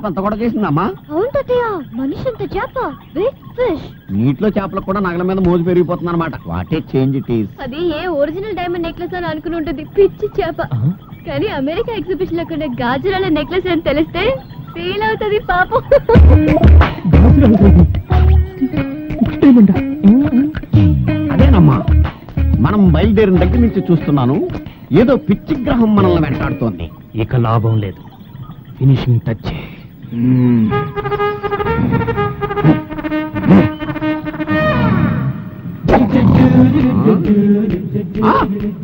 చేప అంత కూడా చేసిందమ్మా. అవును తాతయ్య, మనిషి అంత చేప, బిగ్ ఫిష్. నీటిలో చేపలకు కూడా నగల మీద మోజు పెరిగిపోతుంది అనమాట. What a change it is. అది ఏ ఒరిజినల్ డైమండ్ నెక్లెస్ అని అనుకుని ఉంటుంది, పిచ్చి చేప. కానీ అమెరికా ఎగ్జిబిషన్ లో కొన్న గాజురాల నెక్లెస్ అని తెలిస్తే ఫీల్ అవుతుంది పాపం. అదేనమ్మా, మనం బయలుదేరిన దగ్గర నుంచి చూస్తున్నాను, ఏదో పిచ్చి గ్రహం మనల్ని వెంటాడుతోంది. ఇక లాభం లేదు, ఫినిషింగ్ టచ్.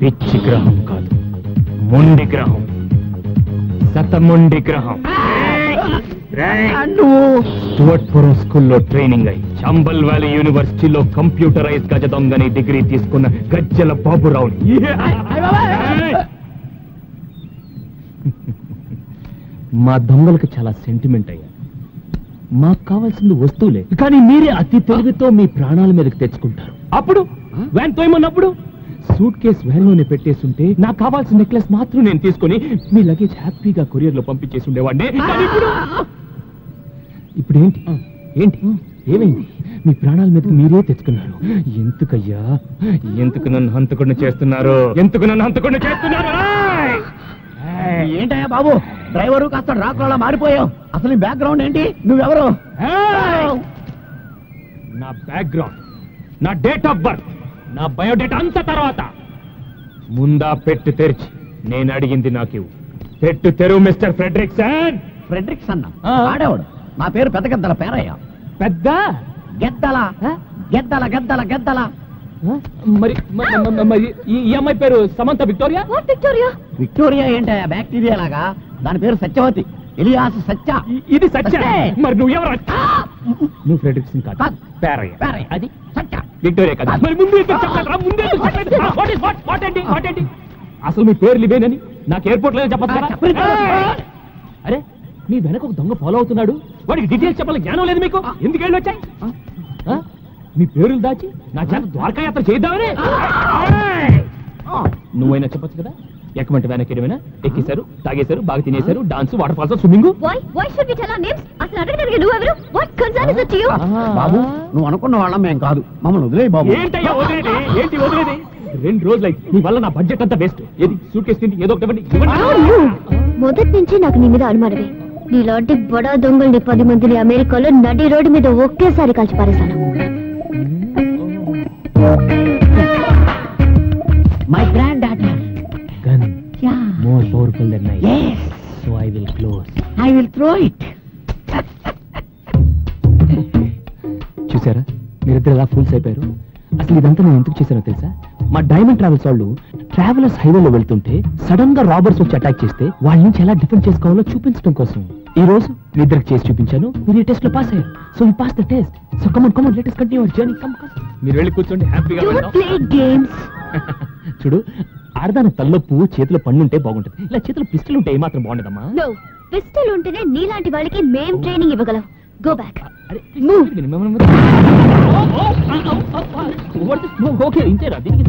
పిచ్చి గ్రహం కాదు, మొండి గ్రహం, శతమొండి గ్రహం. స్టూవర్ట్పురం స్కూల్లో ట్రైనింగ్ అయి చంబల్ వ్యాలీ యూనివర్సిటీలో కంప్యూటరైజ్ గజ దొంగని డిగ్రీ తీసుకున్న గజ్జల బాబురావు. మా దొంగలకు చాలా సెంటిమెంట్ అయ్యా. మాకు కావాల్సింది వస్తువులే, కానీ మీరే అతి తెలివితో మీ ప్రాణాల మీదకి తెచ్చుకుంటారు. అప్పుడు వ్యాన్ తోయమన్నప్పుడు సూట్ కేసు వ్యాన్ లోనే పెట్టేస్తుంటే నాకు కావాల్సిన నెక్లెస్ మాత్రం నేను తీసుకుని మీ లగేజ్ హ్యాపీగా కొరియర్ లో పంపించేసి ఉండేవాడిని. ఇప్పుడు ఏంటి ఏంటి ఏమైంది? మీ ప్రాణాల మీదకి మీరే తెచ్చుకున్నారు. ఎందుకయ్యా, ఎందుకు నన్ను హంతకుండా చేస్తున్నారు? ఎందుకు నన్ను హంతకుండా చేస్తున్నారు? ఏంటయ్యా బాబు, డ్రైవరు కాస్త డ్రాకులా మారిపోయావు. అసలు నీ బ్యాక్గ్రౌండ్ ఏంటి? నువ్వెవరు? నా బ్యాక్గ్రౌండ్, నా డేట్ ఆఫ్ బర్త్, నా బయోడేటా అంత తర్వాత ముందా పెట్టు తెరిచి నేను అడిగింది నాకు పెట్టు తెరువు మిస్టర్ ఫ్రెడరిక్సన్. ఫ్రెడరిక్సన్ ఆడేవాడు. నా పేరు పెద్ద గద్దల పేరయ్య. పెద్ద గెద్దల గెద్దల గెద్దల గెద్దల. మరి ఈ అమ్మాయి పేరు సమంత విక్టోరియా. విక్టోరియా విక్టోరియా ఏంటయ్యా బ్యాక్టీరియా లాగా? దాని పేరు సత్యవతి, ఎలియాస్ సత్య. ఇది సత్య. మరి నువ్వెవరు? నువ్వు ఫ్రెడరిక్సన్ కాదు, పేరయ్య. అది సత్య, విక్టోరియా కాదు. మరి ముందు అసలు మీ పేర్లు ఇవేనని నాకు ఎయిర్పోర్ట్ లో చెప్పచ్చు. అరే, మీ వెనక ఒక దొంగ ఫాలో అవుతున్నాడు, వాడికి డీటెయిల్స్ చెప్పాలి జ్ఞానం లేదు మీకు? ఎందుకు వెళ్ళి వచ్చాయి? మీ పేర్లు దాచి నా చేత ద్వారకా యాత్ర చేద్దామని నువ్వైనా చెప్పచ్చు కదా. ఎక్కమంటే వెనక్కి ఏమైనా ఎక్కేశారు, తాగేశారు, బాగా తినేశారు, డాన్స్, వాటర్ ఫాల్స్, స్విమ్మింగ్. బాబు, నువ్వు అనుకున్న వాళ్ళం మేం కాదు, మమ్మల్ని వదిలే బాబు. ఏంటయ్యా వదిలేది? ఏంటి వదిలేది? 2 రోజులు అయింది, నీ వల్ల నా బడ్జెట్ అంతా వేస్ట్. ఏది సూట్ కేసు తిండి, ఏదో ఒకటి మొదటి నుంచి నాకు నీ మీద అనుమానమే. నీలాంటి బడా దొంగల్ని 10 మందిని అమెరికాలో నడి రోడ్డు మీద ఒకేసారి కాల్చి పారేశాను. My granddaughter. Gun. Yeah. More powerful than knife. Yes. So I will close. I will throw it. చూసారా, మీరిద్దరు ఎలా ఫూల్స్ అయిపోయారు? అసలు ఇదంతా నేను ఎందుకు చేశానో తెలుసా? మా డైమండ్ ట్రావెల్స్ వాళ్ళు ట్రావెలర్స్ హైవేలో వెళ్తుంటే సడన్ గా రాబర్స్ వచ్చి అటాక్ చేస్తే వాళ్ళ నుంచి ఎలా డిఫెండ్ చేసుకోవాలో చూపించడం కోసం ఈ రోజు మీ ఇద్దరికి చేసి చూపించాను. మీరు ఈ టెస్ట్ లో పాస్ అయ్యారు. So we pass the test. So come on let us continue our journey. Come. మీరు వెళ్ళి కూర్చోండి, హ్యాపీగా చూడు. ఆడదాని తల్లో పువ్వు చేతిలో పండుంటే బాగుంటుంది, ఇలా చేతిలో పిస్టల్ ఉంటే ఏమాత్రం బాగుండదమ్మా. పిస్టల్ ఉంటేనే నీలాంటి వాళ్ళకి మేం ట్రైనింగ్ ఇవ్వగలం. Go back. ఓకే, ఇంతేరా? దీనికి